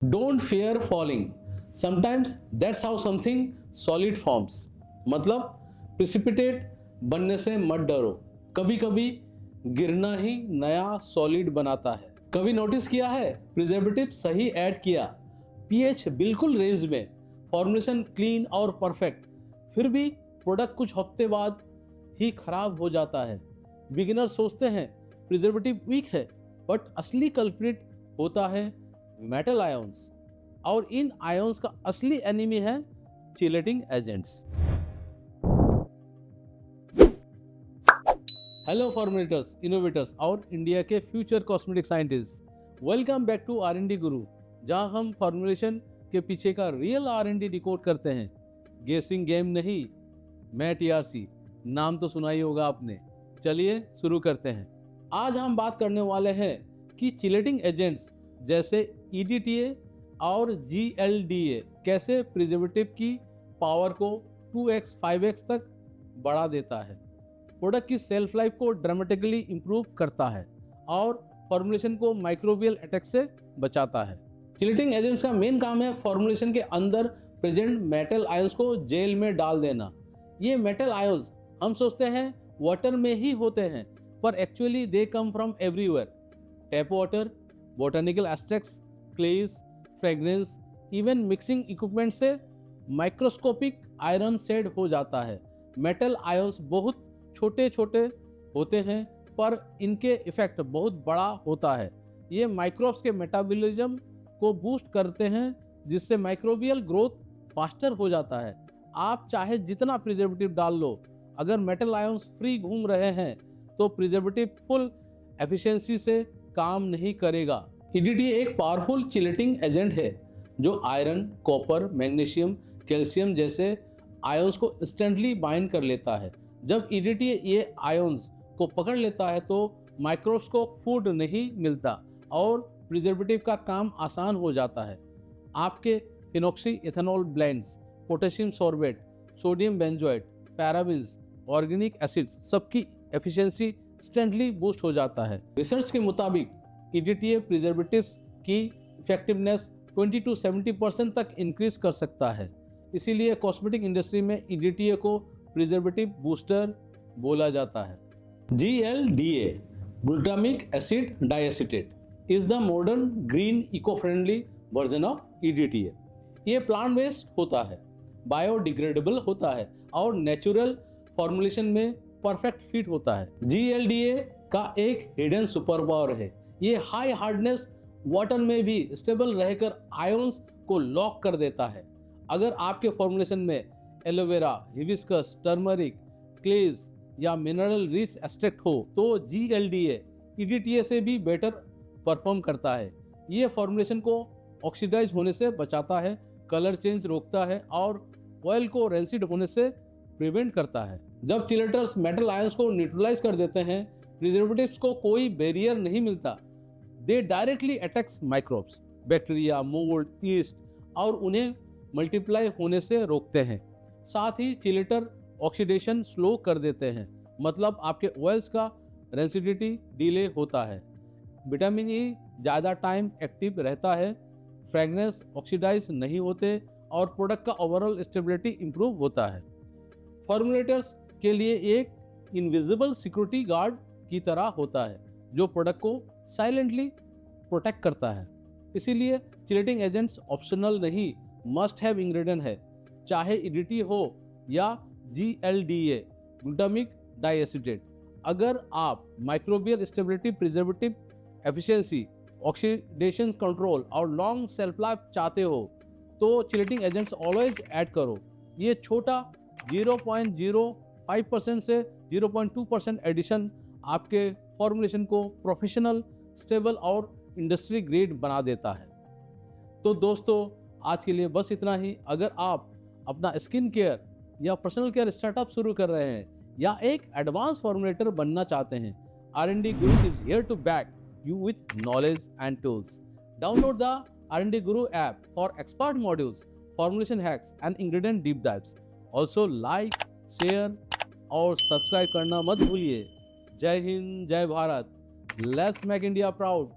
Don't fear falling. Sometimes that's how something solid forms. मतलब precipitate बनने से मत डरो, कभी कभी गिरना ही नया सॉलिड बनाता है। कभी नोटिस किया है, प्रिजर्वेटिव सही ऐड किया, पीएच बिल्कुल रेंज में, फॉर्मुलेशन क्लीन और परफेक्ट, फिर भी प्रोडक्ट कुछ हफ्ते बाद ही खराब हो जाता है। बिगिनर सोचते हैं प्रिजर्वेटिव वीक है, बट असली कल्प्रिट होता है मेटल आयंस, और इन आयंस का असली एनिमी है chelating agents. Hello formulators, innovators और इंडिया के future cosmetic scientist, welcome back to R&D Guru, जहां हम फॉर्मुलेशन के पीछे का रियल R&D डिकोड करते हैं। गेसिंग गेम नहीं। मैं TRC, नाम तो सुना ही होगा आपने। चलिए शुरू करते हैं। आज हम बात करने वाले हैं कि चिलेटिंग एजेंट्स जैसे EDTA और GLDA कैसे प्रिजर्वेटिव की पावर को 2x 5x तक बढ़ा देता है, प्रोडक्ट की सेल्फ लाइफ को ड्रामेटिकली इंप्रूव करता है और फॉर्मुलेशन को माइक्रोबियल अटैक से बचाता है। चिलेटिंग एजेंट्स का मेन काम है फॉर्मुलेशन के अंदर प्रेजेंट मेटल आयंस को जेल में डाल देना। ये मेटल आयंस हम सोचते हैं वाटर में ही होते हैं, पर actually they come from everywhere. Tap water, botanical extracts, clays, fragrances, even mixing equipment से माइक्रोस्कोपिक आयरन शेड हो जाता है। मेटल आयंस बहुत छोटे छोटे होते हैं, पर इनके इफेक्ट बहुत बड़ा होता है। ये माइक्रोब्स के मेटाबॉलिज्म को बूस्ट करते हैं, जिससे माइक्रोबियल ग्रोथ फास्टर हो जाता है। आप चाहे जितना प्रिजर्वेटिव डाल लो, अगर मेटल आयंस फ्री घूम रहे हैं तो प्रिजर्वेटिव फुल एफिशिएंसी से काम नहीं करेगा। EDTA एक पावरफुल चिलेटिंग एजेंट है जो आयरन, कॉपर, मैग्नीशियम, कैल्शियम जैसे आयंस को इंस्टेंटली बाइंड कर लेता है। जब EDTA ये आयंस को पकड़ लेता है तो माइक्रोब्स को फूड नहीं मिलता और प्रिजर्वेटिव का काम आसान हो जाता है। आपके phenoxy ethanol blends, potassium sorbate, sodium benzoate, parabens, organic acids, सबकी एफिशिएंसी इंस्टेंटली बूस्ट हो जाता है। रिसर्च के मुताबिक EDTA प्रिजर्वेटिव्स की इफेक्टिवनेस 20 to 70% तक इंक्रीज कर सकता है। इसीलिए कॉस्मेटिक इंडस्ट्री में EDTA को प्रिजर्वेटिव बूस्टर बोला जाता है। GLDA, glutamic acid diacetate, is the modern green eco friendly version of EDTA। ये प्लांट बेस्ड होता है, बायोडिग्रेडेबल होता है और नेचुरल फॉर्मुलेशन में परफेक्ट फिट होता है। GLDA का एक हिडन सुपर पावर है। ये हाई हार्डनेस वाटर में भी स्टेबल रहकर आयंस को लॉक कर देता है। अगर आपके फॉर्मुलेशन में एलोवेरा, हिबिस्कस, टर्मरिक, क्लेज या मिनरल रिच एक्सट्रैक्ट हो तो GLDA EDTA से भी बेटर परफॉर्म करता है। ये फॉर्मुलेशन को ऑक्सीडाइज होने से बचाता है, कलर चेंज रोकता है और ऑयल को रेंसिड होने से प्रिवेंट करता है। जब चिलेटर्स मेटल आयंस को न्यूट्रलाइज कर देते हैं, प्रिजर्वेटिव्स को कोई बैरियर नहीं मिलता। दे directly attacks microbes, bacteria, mould, yeast और उन्हें मल्टीप्लाई होने से रोकते हैं। साथ ही चिलेटर ऑक्सीडेशन स्लो कर देते हैं, मतलब आपके ऑयल्स का रेंसिडिटी डिले होता है। विटामिन E ज़्यादा टाइम एक्टिव रहता है, फ्रेगनेंस ऑक्सीडाइज नहीं होते और प्रोडक्ट का ओवरऑल स्टेबिलिटी इंप्रूव होता है। फॉर्मुलेटर्स के लिए एक इनविजिबल सिक्योरिटी गार्ड की तरह होता है जो प्रोडक्ट को साइलेंटली प्रोटेक्ट करता है। इसीलिए चिलेटिंग एजेंट्स ऑप्शनल नहीं, मस्ट हैव इंग्रेडिएंट है। चाहे EDTA हो या GLDA, ग्लूटामिक डाइएसिटेट, अगर आप microbial stability, preservative efficiency, oxidation control और लॉन्ग सेल्फ लाइफ चाहते हो तो चिलेटिंग एजेंट्स ऑलवेज ऐड करो। ये छोटा 0.05% से 0.2% एडिशन आपके फॉर्मुलेशन को प्रोफेशनल, स्टेबल और इंडस्ट्री ग्रेड बना देता है। तो दोस्तों, आज के लिए बस इतना ही। अगर आप अपना स्किन केयर या पर्सनल केयर स्टार्टअप शुरू कर रहे हैं या एक एडवांस फॉर्मुलेटर बनना चाहते हैं, R&D Guru is here to back you with knowledge and tools. Download the R&D Guru app for expert modules, formulation hacks and ingredient deep dives. Also like, share और सब्सक्राइब करना मत भूलिए। जय हिंद, जय Bharat. Let's make India proud.